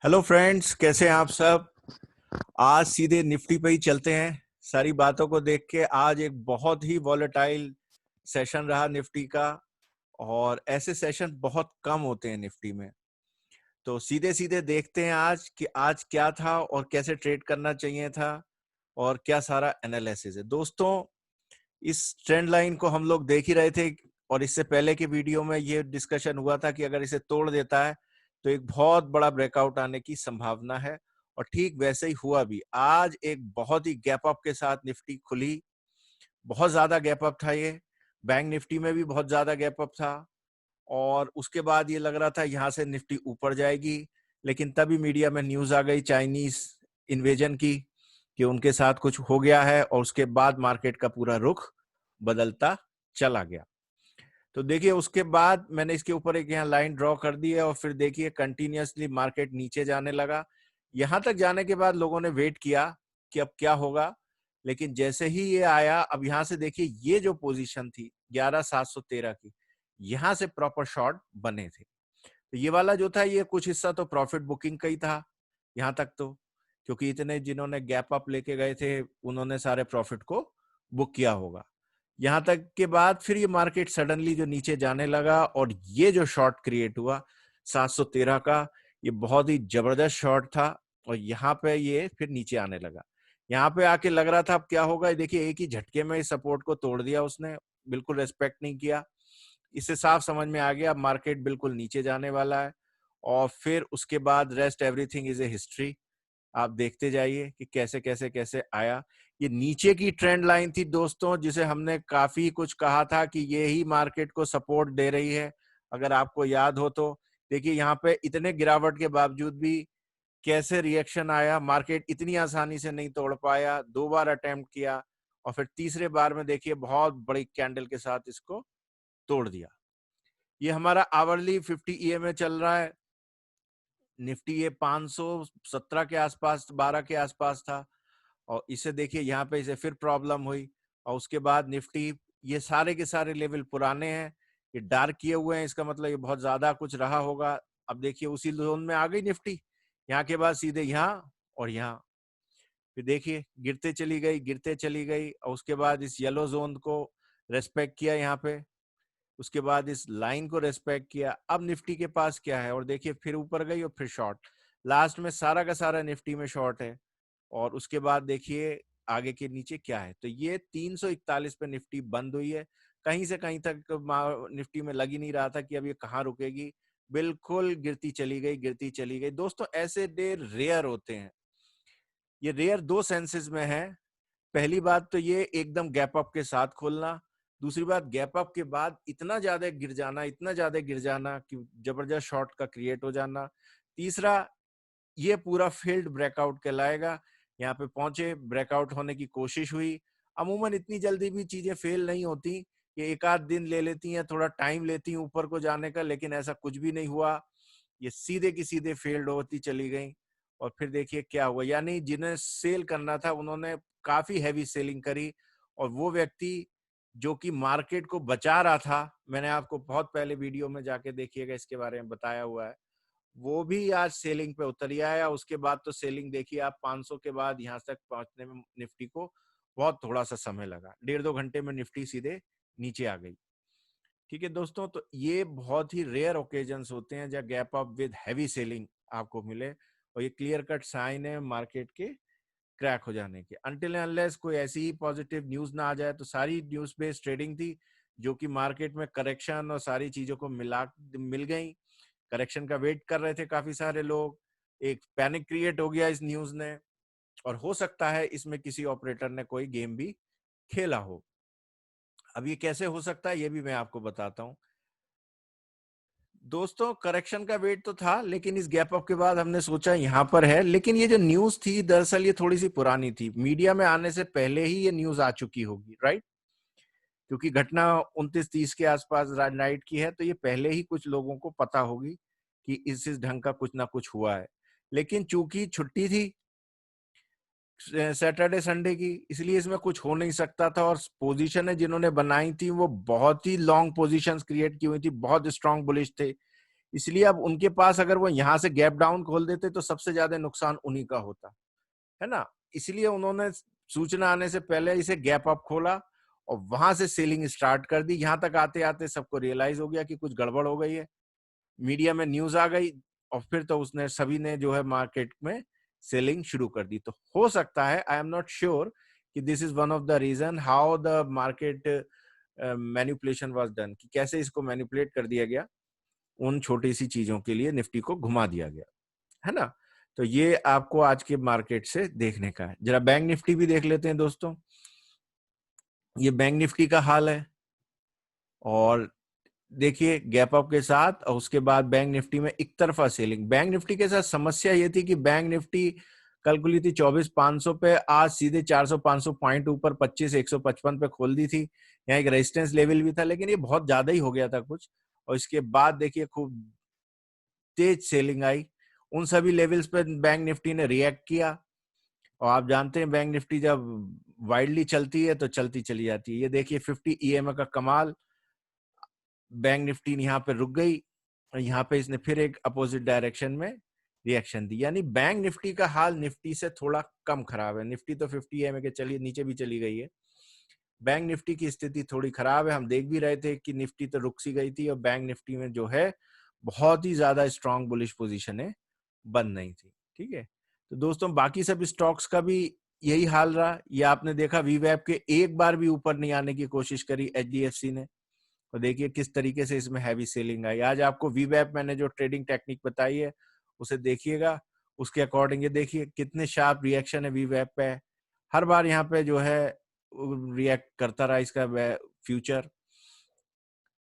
Hello friends, कैसे हैं आप सब। आज सीधे निफ्टी पे ही चलते हैं। सारी बातों को देख के आज एक बहुत ही वॉलेटाइल सेशन रहा निफ्टी का, और ऐसे सेशन बहुत कम होते हैं निफ्टी में। तो सीधे सीधे देखते हैं आज कि आज क्या था और कैसे ट्रेड करना चाहिए था और क्या सारा एनालिसिस है। दोस्तों, इस ट्रेंड लाइन को हम लोग देख ही रहे थे, और इससे पहले की वीडियो में ये डिस्कशन हुआ था कि अगर इसे तोड़ देता है तो एक बहुत बड़ा ब्रेकआउट आने की संभावना है, और ठीक वैसे ही हुआ भी। आज एक बहुत ही गैप अप के साथ निफ्टी खुली। बहुत ज्यादा गैप अप था ये। बैंक निफ्टी में भी बहुत ज्यादा गैप अप था, और उसके बाद ये लग रहा था यहां से निफ्टी ऊपर जाएगी। लेकिन तभी मीडिया में न्यूज आ गई चाइनीज इन्वेजन की, कि उनके साथ कुछ हो गया है, और उसके बाद मार्केट का पूरा रुख बदलता चला गया। तो देखिए, उसके बाद मैंने इसके ऊपर एक यहाँ लाइन ड्रॉ कर दी है, और फिर देखिए कंटिन्यूअसली मार्केट नीचे जाने लगा। यहां तक जाने के बाद लोगों ने वेट किया कि अब क्या होगा, लेकिन जैसे ही ये आया, अब यहां से देखिए ये जो पोजीशन थी 11,713 की, यहां से प्रॉपर शॉर्ट बने थे। तो ये वाला जो था, ये कुछ हिस्सा तो प्रॉफिट बुकिंग का ही था यहां तक तो, क्योंकि इतने जिन्होंने गैप अप लेके गए थे उन्होंने सारे प्रॉफिट को बुक किया होगा। यहां तक के बाद फिर ये मार्केट सडनली जो नीचे जाने लगा, और ये जो शॉर्ट क्रिएट हुआ 713 का, ये बहुत ही जबरदस्त शॉर्ट था। और यहाँ पे ये फिर नीचे आने लगा। यहाँ पे आके लग रहा था अब क्या होगा। देखिए, एक ही झटके में इस सपोर्ट को तोड़ दिया उसने, बिल्कुल रेस्पेक्ट नहीं किया। इससे साफ समझ में आ गया अब मार्केट बिल्कुल नीचे जाने वाला है। और फिर उसके बाद rest everything is a history. आप देखते जाइए कि कैसे कैसे कैसे आया। ये नीचे की ट्रेंड लाइन थी दोस्तों, जिसे हमने काफी कुछ कहा था कि ये ही मार्केट को सपोर्ट दे रही है। अगर आपको याद हो तो देखिए, यहाँ पे इतने गिरावट के बावजूद भी कैसे रिएक्शन आया। मार्केट इतनी आसानी से नहीं तोड़ पाया, 2 बार अटेम्प्ट किया, और फिर तीसरे बार में देखिए बहुत बड़ी कैंडल के साथ इसको तोड़ दिया। ये हमारा आवरली 50 ईएमए चल रहा है। निफ्टी ये 517 के आसपास, 12 के आसपास था, और इसे देखिए यहाँ पे इसे फिर प्रॉब्लम हुई। और उसके बाद निफ्टी, ये सारे के सारे लेवल पुराने हैं, ये डार्क किए हुए हैं, इसका मतलब ये बहुत ज्यादा कुछ रहा होगा। अब देखिए उसी जोन में आ गई निफ्टी। यहाँ के बाद सीधे यहाँ और यहाँ, फिर देखिए गिरते चली गई, गिरते चली गई, और उसके बाद इस येलो जोन को रेस्पेक्ट किया यहाँ पे। उसके बाद इस लाइन को रेस्पेक्ट किया। अब निफ्टी के पास क्या है, और देखिए फिर ऊपर गई और फिर शॉर्ट। लास्ट में सारा का सारा निफ्टी में शॉर्ट है। और उसके बाद देखिए आगे के नीचे क्या है। तो ये 341 पे निफ्टी बंद हुई है। कहीं से कहीं तक निफ्टी में लग ही नहीं रहा था कि अब ये कहाँ रुकेगी। बिल्कुल गिरती चली गई, गिरती चली गई। दोस्तों, ऐसे डे रेयर होते हैं। ये रेयर दो सेंसेस में है। पहली बात तो ये एकदम गैप अप के साथ खोलना। दूसरी बात, गैप अप के बाद इतना ज्यादा गिर जाना, इतना ज्यादा गिर जाना कि जबरदस्त शॉर्ट का क्रिएट हो जाना। तीसरा, ये पूरा फील्ड ब्रेकआउट कहलाएगा। यहाँ पे पहुंचे, ब्रेकआउट होने की कोशिश हुई। अमूमन इतनी जल्दी भी चीजें फेल नहीं होती, ये एक आध दिन ले लेती हैं, थोड़ा टाइम लेती हैं ऊपर को जाने का, लेकिन ऐसा कुछ भी नहीं हुआ। ये सीधे की सीधे फेल्ड होती चली गई। और फिर देखिए क्या हुआ, यानी जिन्हें सेल करना था उन्होंने काफी हैवी सेलिंग करी। और वो व्यक्ति जो कि मार्केट को बचा रहा था, मैंने आपको बहुत पहले वीडियो में जाके देखिएगा इसके बारे में बताया हुआ है, वो भी आज सेलिंग पे उतर ही आया। उसके बाद तो सेलिंग देखिए आप, 500 के बाद यहाँ तक पहुंचने में निफ्टी को बहुत थोड़ा सा समय लगा। 1.5-2 घंटे में निफ्टी सीधे नीचे आ गई। ठीक है दोस्तों, तो ये बहुत ही रेयर ओकेजन्स होते हैं जहाँ gap up with heavy selling आपको मिले, और ये क्लियर कट साइन है मार्केट के क्रैक हो जाने के। अनटिल अनलेस कोई ऐसी ही पॉजिटिव न्यूज ना आ जाए, तो सारी न्यूज बेस्ड ट्रेडिंग थी जो कि मार्केट में करेक्शन और सारी चीजों को मिल गई। करेक्शन का वेट कर रहे थे काफी सारे लोग। एक पैनिक क्रिएट हो गया इस न्यूज ने, और हो सकता है इसमें किसी ऑपरेटर ने कोई गेम भी खेला हो। अब ये कैसे हो सकता है, ये भी मैं आपको बताता हूँ। दोस्तों, करेक्शन का वेट तो था, लेकिन इस गैप अप के बाद हमने सोचा यहाँ पर है। लेकिन ये जो न्यूज थी दरअसल ये थोड़ी सी पुरानी थी, मीडिया में आने से पहले ही ये न्यूज आ चुकी होगी, राइट। क्योंकि घटना 29-30 के आसपास नाइट की है, तो ये पहले ही कुछ लोगों को पता होगी कि इस ढंग का कुछ ना कुछ हुआ है। लेकिन चूंकि छुट्टी थी सैटरडे संडे की, इसलिए इसमें कुछ हो नहीं सकता था। और पोजीशन है जिन्होंने बनाई थी वो बहुत ही लॉन्ग पोजीशंस क्रिएट की हुई थी, बहुत स्ट्रांग बुलिश थे। इसलिए अब उनके पास अगर वो यहाँ से गैप डाउन खोल देते तो सबसे ज्यादा नुकसान उन्हीं का होता है ना। इसलिए उन्होंने सूचना आने से पहले इसे गैप अप खोला और वहां से सेलिंग स्टार्ट कर दी। यहां तक आते आते सबको रियलाइज हो गया कि कुछ गड़बड़ हो गई है, मीडिया में न्यूज आ गई और फिर तो उसने सभी ने जो है मार्केट में सेलिंग शुरू कर दी। तो हो सकता है, आई एम नॉट श्योर कि this is one of the reason how the market manipulation was done, कि कैसे इसको मैनिपुलेट कर दिया गया, उन छोटी सी चीजों के लिए निफ्टी को घुमा दिया गया, है ना। तो ये आपको आज के मार्केट से देखने का है। जरा बैंक निफ्टी भी देख लेते हैं दोस्तों। ये बैंक निफ्टी का हाल है और देखिए गैप अप के साथ और उसके बाद बैंक निफ्टी में एक तरफा सेलिंग। बैंक निफ्टी के साथ समस्या ये थी कि बैंक निफ्टी कल खुली थी 24,500 पे, आज सीधे 400-500 पॉइंट ऊपर 25,155 पे खोल दी थी। यहाँ एक रेजिस्टेंस लेवल भी था, लेकिन ये बहुत ज्यादा ही हो गया था कुछ, और इसके बाद देखिए खूब तेज सेलिंग आई। उन सभी लेवल्स पे बैंक निफ्टी ने रिएक्ट किया और आप जानते हैं बैंक निफ्टी जब वाइडली चलती है तो चलती चली जाती है। ये देखिए 50 ईएमए का कमाल, बैंक निफ्टी यहाँ पे रुक गई और यहाँ पे इसने फिर एक अपोजिट डायरेक्शन में रिएक्शन दी। यानी बैंक निफ्टी का हाल निफ्टी से थोड़ा कम खराब है। निफ्टी तो 50 ईएमए के चली नीचे भी चली गई है, बैंक निफ्टी की स्थिति थोड़ी खराब है। हम देख भी रहे थे कि निफ्टी तो रुक सी गई थी और बैंक निफ्टी में जो है बहुत ही ज्यादा स्ट्रॉन्ग बुलिश पोजीशनें बन नहीं थी। ठीक है, तो दोस्तों बाकी सब स्टॉक्स का भी यही हाल रहा। ये आपने देखा वीवैप के एक बार भी ऊपर नहीं आने की कोशिश करी एचडीएफसी ने, और देखिए किस तरीके से इसमें हैवी सेलिंग आई। आज आपको वीवैप मैंने जो ट्रेडिंग टेक्निक बताई है उसे देखिएगा, उसके अकॉर्डिंग ये देखिए कितने शार्प रिएक्शन है वीवैप पे। हर बार यहाँ पे जो है रिएक्ट करता रहा इसका फ्यूचर।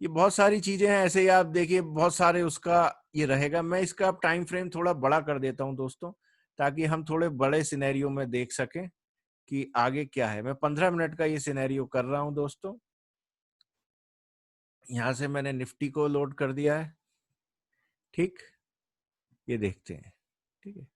ये बहुत सारी चीजें हैं, ऐसे ही आप देखिए बहुत सारे उसका ये रहेगा। मैं इसका टाइम फ्रेम थोड़ा बड़ा कर देता हूं दोस्तों, ताकि हम थोड़े बड़े सिनेरियो में देख सकें कि आगे क्या है। मैं 15 मिनट का ये सिनेरियो कर रहा हूं दोस्तों। यहां से मैंने निफ्टी को लोड कर दिया है, ठीक, ये देखते हैं। ठीक है,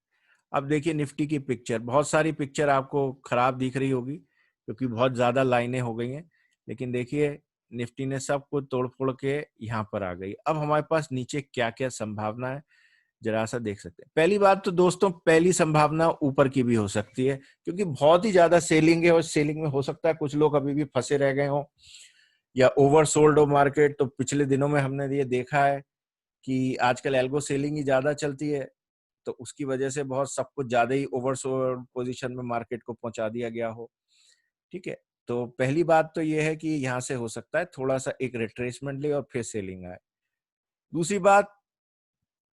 अब देखिए निफ्टी की पिक्चर, बहुत सारी पिक्चर आपको खराब दिख रही होगी क्योंकि बहुत ज्यादा लाइनें हो गई हैं, लेकिन देखिए निफ्टी ने सब कुछ तोड़ फोड़ के यहाँ पर आ गई। अब हमारे पास नीचे क्या क्या संभावना है जरा सा देख सकते हैं। पहली बात तो दोस्तों, पहली संभावना ऊपर की भी हो सकती है क्योंकि बहुत ही ज्यादा सेलिंग है और सेलिंग में हो सकता है कुछ लोग अभी भी फंसे रह गए हों या ओवर सोल्ड हो मार्केट। तो पिछले दिनों में हमने ये देखा है कि आजकल एल्गो सेलिंग ही ज्यादा चलती है, तो उसकी वजह से बहुत सब कुछ ज्यादा ही ओवरसोल्ड पोजीशन में मार्केट को पहुंचा दिया गया हो। ठीक है, तो पहली बात तो ये है कि यहाँ से हो सकता है थोड़ा सा एक रिट्रेसमेंट ले और फिर सेलिंग आए। दूसरी बात,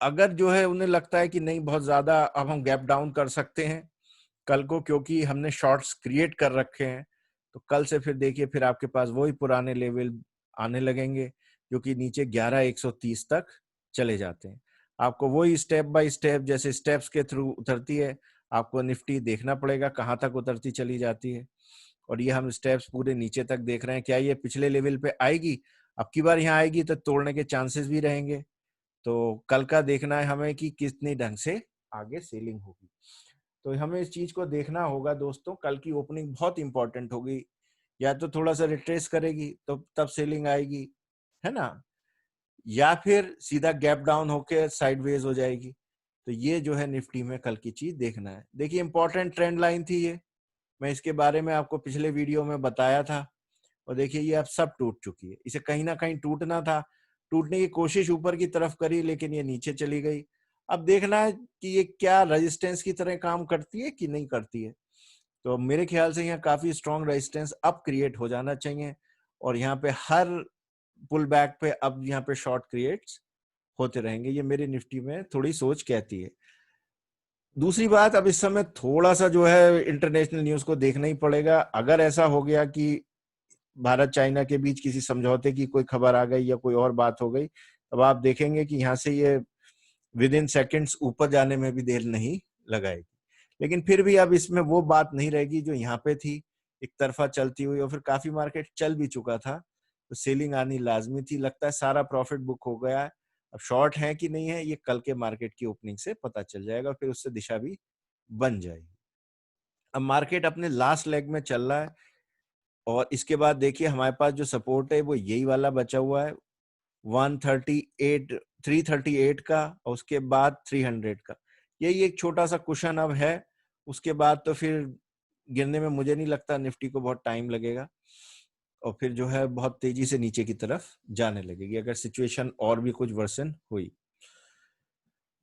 अगर जो है उन्हें लगता है कि नहीं बहुत ज्यादा अब हम गैप डाउन कर सकते हैं कल को, क्योंकि हमने शॉर्ट्स क्रिएट कर रखे हैं, तो कल से फिर देखिए फिर आपके पास वही पुराने लेवल आने लगेंगे जो कि नीचे 11,130 तक चले जाते हैं। आपको वही स्टेप बाय स्टेप, जैसे स्टेप्स के थ्रू उतरती है, आपको निफ्टी देखना पड़ेगा कहाँ तक उतरती चली जाती है। और ये हम स्टेप्स पूरे नीचे तक देख रहे हैं, क्या ये पिछले लेवल पे आएगी? अब की बार यहाँ आएगी तो तोड़ने के चांसेस भी रहेंगे। तो कल का देखना है हमें कि कितनी ढंग से आगे सेलिंग होगी। तो हमें इस चीज को देखना होगा दोस्तों। कल की ओपनिंग बहुत इंपॉर्टेंट होगी, या तो थोड़ा सा रिट्रेस करेगी तो तब सेलिंग आएगी, है ना, या फिर सीधा गैप डाउन होकर साइडवेज हो जाएगी। तो ये जो है निफ्टी में कल की चीज देखना है। देखिए इंपॉर्टेंट ट्रेंड लाइन थी ये, मैं इसके बारे में आपको पिछले वीडियो में बताया था, और देखिए ये अब सब टूट चुकी है। इसे कहीं ना कहीं टूटना था, टूटने की कोशिश ऊपर की तरफ करी लेकिन ये नीचे चली गई। अब देखना है कि ये क्या रेजिस्टेंस की तरह काम करती है कि नहीं करती है। तो मेरे ख्याल से यहाँ काफी स्ट्रॉन्ग रेजिस्टेंस अब क्रिएट हो जाना चाहिए, और यहाँ पे हर पुल बैक पे अब यहाँ पे शॉर्ट क्रिएट्स होते रहेंगे, ये मेरी निफ्टी में थोड़ी सोच कहती है। दूसरी बात, अब इस समय थोड़ा सा जो है इंटरनेशनल न्यूज को देखना ही पड़ेगा। अगर ऐसा हो गया कि भारत चाइना के बीच किसी समझौते की कोई खबर आ गई या कोई और बात हो गई, तब आप देखेंगे कि यहाँ से ये विद इन सेकेंड्स ऊपर जाने में भी देर नहीं लगाएगी। लेकिन फिर भी अब इसमें वो बात नहीं रहेगी जो यहाँ पे थी, एक तरफा चलती हुई, और फिर काफी मार्केट चल भी चुका था तो सेलिंग आनी लाजमी थी। लगता है सारा प्रॉफिट बुक हो गया है। अब शॉर्ट है कि नहीं है ये कल के मार्केट की ओपनिंग से पता चल जाएगा, फिर उससे दिशा भी बन जाएगी। अब मार्केट अपने लास्ट लेग में चल रहा है, और इसके बाद देखिए हमारे पास जो सपोर्ट है वो यही वाला बचा हुआ है, 138 338 का और उसके बाद 300 का, यही एक छोटा सा कुशन अब है। उसके बाद तो फिर गिरने में मुझे नहीं लगता निफ्टी को बहुत टाइम लगेगा और फिर जो है बहुत तेजी से नीचे की तरफ जाने लगेगी अगर सिचुएशन और भी कुछ वर्सन हुई।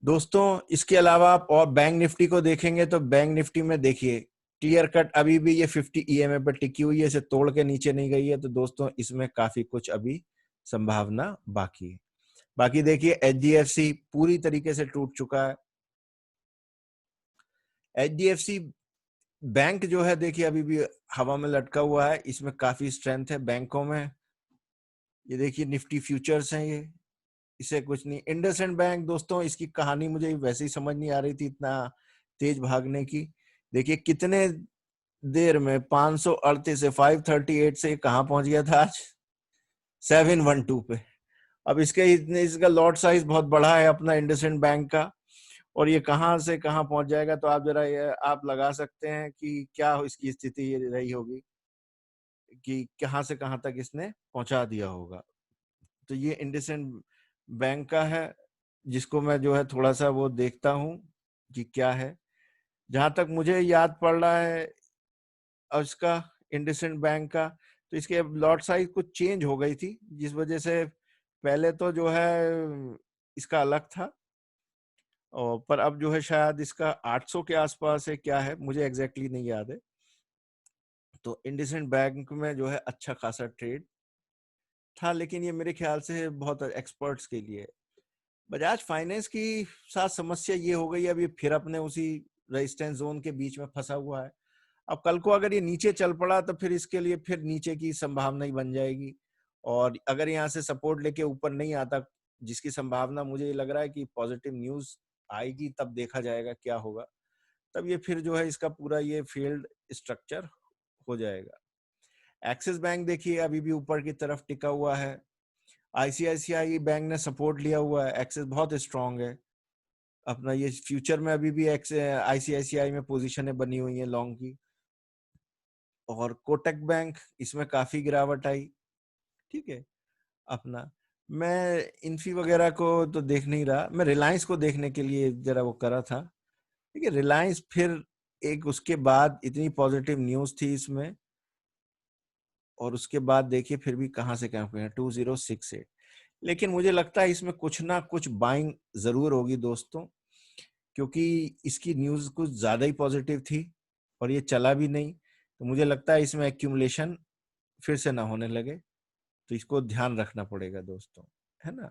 दोस्तों इसके अलावा आप और बैंक निफ्टी को देखेंगे तो बैंक निफ्टी में देखिए क्लियर कट अभी भी ये 50 ईएमए पर टिकी हुई है, इसे तोड़ के नीचे नहीं गई है, तो दोस्तों इसमें काफी कुछ अभी संभावना बाकी है। बाकी देखिए एचडीएफसी पूरी तरीके से टूट चुका है। एचडीएफसी बैंक जो है देखिए अभी भी हवा में लटका हुआ है, इसमें काफी स्ट्रेंथ है बैंकों में। ये देखिए निफ्टी फ्यूचर्स हैं ये, इसे कुछ नहीं। इंडसइंड बैंक दोस्तों इसकी कहानी मुझे वैसे ही समझ नहीं आ रही थी इतना तेज भागने की। देखिए कितने देर में 538 से 538 से कहां पहुंच गया था आज 712 पे। अब इसका लॉट साइज बहुत बड़ा है अपना इंडसइंड बैंक का, और ये कहां से कहां पहुंच जाएगा तो आप जरा ये आप लगा सकते हैं कि क्या इसकी स्थिति ये रही होगी कि कहां से कहां तक इसने पहुंचा दिया होगा। तो ये इंडसइंड बैंक का है जिसको मैं जो है थोड़ा सा वो देखता हूं कि क्या है। जहां तक मुझे याद पड़ रहा है और इसका इंडसइंड बैंक का, तो इसके लॉट साइज कुछ चेंज हो गई थी जिस वजह से पहले तो जो है इसका अलग था और पर अब जो है शायद इसका 800 के आसपास है, क्या है मुझे एग्जैक्टली नहीं याद है। तो इंडसइंड बैंक में जो है अच्छा खासा ट्रेड था, लेकिन ये मेरे ख्याल से बहुत एक्सपर्ट्स के लिए। बजाज फाइनेंस की साथ समस्या ये हो गई अभी फिर अपने उसी रेजिस्टेंस जोन के बीच में फंसा हुआ है। अब कल को अगर ये नीचे चल पड़ा तो फिर इसके लिए फिर नीचे की संभावना ही बन जाएगी, और अगर यहाँ से सपोर्ट लेके ऊपर नहीं आता, जिसकी संभावना मुझे लग रहा है कि पॉजिटिव न्यूज आएगी, तब देखा जाएगा क्या होगा। तब ये फिर जो है इसका पूरा ये फील्ड स्ट्रक्चर हो जाएगा। एक्सिस बैंक देखिए अभी भी ऊपर की तरफ टिका हुआ है। आईसीआईसीआई बैंक ने सपोर्ट लिया हुआ है, एक्सिस बहुत स्ट्रांग है अपना। ये फ्यूचर में अभी भी आईसीआईसीआई में पोजीशनें बनी हुई हैं लॉन्ग की। और कोटक बैंक इसमें काफी गिरावट आई, ठीक है अपना। मैं इन्फी वगैरह को तो देख नहीं रहा, मैं रिलायंस को देखने के लिए जरा वो करा था। ठीक है, रिलायंस फिर एक उसके बाद इतनी पॉजिटिव न्यूज थी इसमें, और उसके बाद देखिए फिर भी कहां से कहां पे 2068। लेकिन मुझे लगता है इसमें कुछ ना कुछ बाइंग जरूर होगी दोस्तों, क्योंकि इसकी न्यूज कुछ ज्यादा ही पॉजिटिव थी और ये चला भी नहीं। तो मुझे लगता है इसमें एक्यूमुलेशन फिर से ना होने लगे, तो इसको ध्यान रखना पड़ेगा दोस्तों, है ना।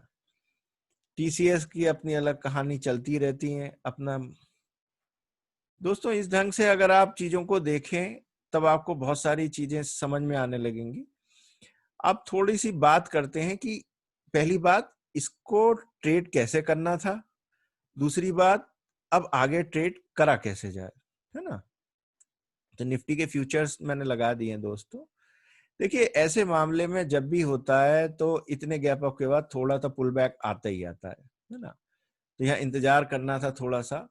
टीसीएस की अपनी अलग कहानी चलती रहती है अपना। दोस्तों इस ढंग से अगर आप चीजों को देखें तब आपको बहुत सारी चीजें समझ में आने लगेंगी। अब थोड़ी सी बात करते हैं कि पहली बात इसको ट्रेड कैसे करना था, दूसरी बात अब आगे ट्रेड करा कैसे जाए, है ना। तो निफ्टी के फ्यूचर्स मैंने लगा दिए हैं दोस्तों। देखिए ऐसे मामले में जब भी होता है तो इतने गैप अप के बाद थोड़ा सा पुल बैक आता ही आता है ना। तो यहाँ इंतजार करना था थोड़ा सा।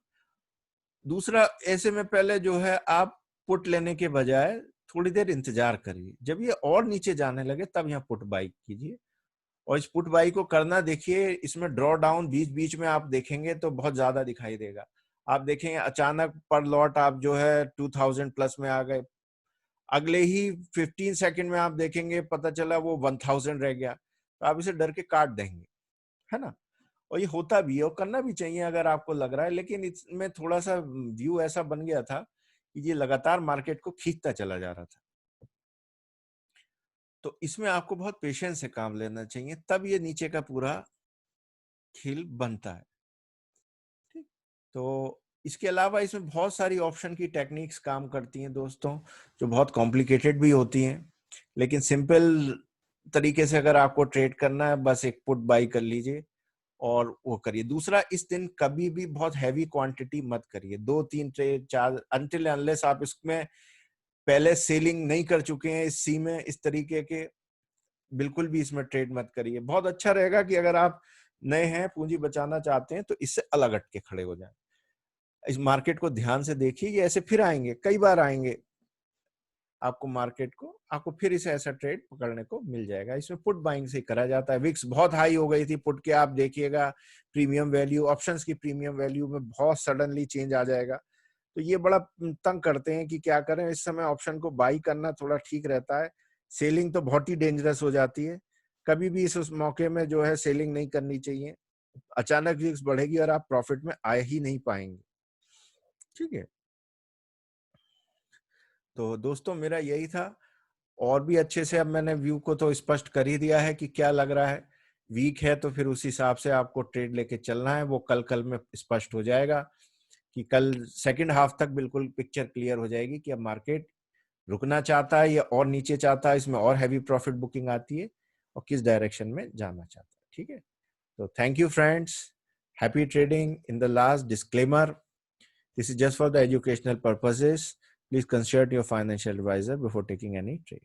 दूसरा, ऐसे में पहले जो है आप पुट लेने के बजाय थोड़ी देर इंतजार करिए, जब ये और नीचे जाने लगे तब यहाँ पुट बाई कीजिए। और इस पुट बाई को करना देखिए, इसमें ड्रॉ डाउन बीच बीच में आप देखेंगे तो बहुत ज्यादा दिखाई देगा। आप देखेंगे अचानक पर लॉट आप जो है 2000 प्लस में आ गए, अगले ही 15 सेकंड में आप देखेंगे पता चला वो 1000 रह गया, तो आप इसे डर के काट देंगे, है ना। और ये होता भी है और करना भी चाहिए अगर आपको लग रहा है, लेकिन इसमें थोड़ा सा व्यू ऐसा बन गया था कि ये लगातार मार्केट को खींचता चला जा रहा था। तो इसमें आपको बहुत पेशेंस से काम लेना चाहिए, तब ये नीचे का पूरा खेल बनता है, ठीक। तो इसके अलावा इसमें बहुत सारी ऑप्शन की टेक्निक्स काम करती हैं दोस्तों, जो बहुत कॉम्प्लिकेटेड भी होती हैं, लेकिन सिंपल तरीके से अगर आपको ट्रेड करना है बस एक पुट बाई कर लीजिए और वो करिए। दूसरा, इस दिन कभी भी बहुत हैवी क्वांटिटी मत करिए, 2-3 ट्रेड 4, अनटिल अनलेस आप इसमें पहले सेलिंग नहीं कर चुके हैं इस सी में, इस तरीके के बिल्कुल भी इसमें ट्रेड मत करिए। बहुत अच्छा रहेगा कि अगर आप नए हैं, पूंजी बचाना चाहते हैं, तो इससे अलग हट के खड़े हो जाएं। इस मार्केट को ध्यान से देखिए, ये ऐसे फिर आएंगे, कई बार आएंगे। आपको मार्केट को आपको फिर इसे ऐसा ट्रेड पकड़ने को मिल जाएगा। इसमें पुट बाइंग से करा जाता है। विक्स बहुत हाई हो गई थी पुट के, आप देखिएगा प्रीमियम वैल्यू, ऑप्शंस की प्रीमियम वैल्यू में बहुत सडनली चेंज आ जाएगा। तो ये बड़ा तंग करते हैं कि क्या करें। इस समय ऑप्शन को बाई करना थोड़ा ठीक रहता है, सेलिंग तो बहुत ही डेंजरस हो जाती है। कभी भी इस उस मौके में जो है सेलिंग नहीं करनी चाहिए। अचानक रिस्क बढ़ेगी और आप प्रॉफिट में आ ही नहीं पाएंगे। ठीक है, तो दोस्तों मेरा यही था। और भी अच्छे से अब मैंने व्यू को तो स्पष्ट कर ही दिया है कि क्या लग रहा है। वीक है तो फिर उस हिसाब से आपको ट्रेड लेके चलना है, वो कल में स्पष्ट हो जाएगा कि कल सेकंड हाफ तक बिल्कुल पिक्चर क्लियर हो जाएगी कि अब मार्केट रुकना चाहता है या और नीचे चाहता है, इसमें और हैवी प्रॉफिट बुकिंग आती है, और किस डायरेक्शन में जाना चाहता है। ठीक है, तो thank you friends, happy trading. In the last disclaimer, this is just for the educational purposes. Please consult your financial advisor before taking any trade.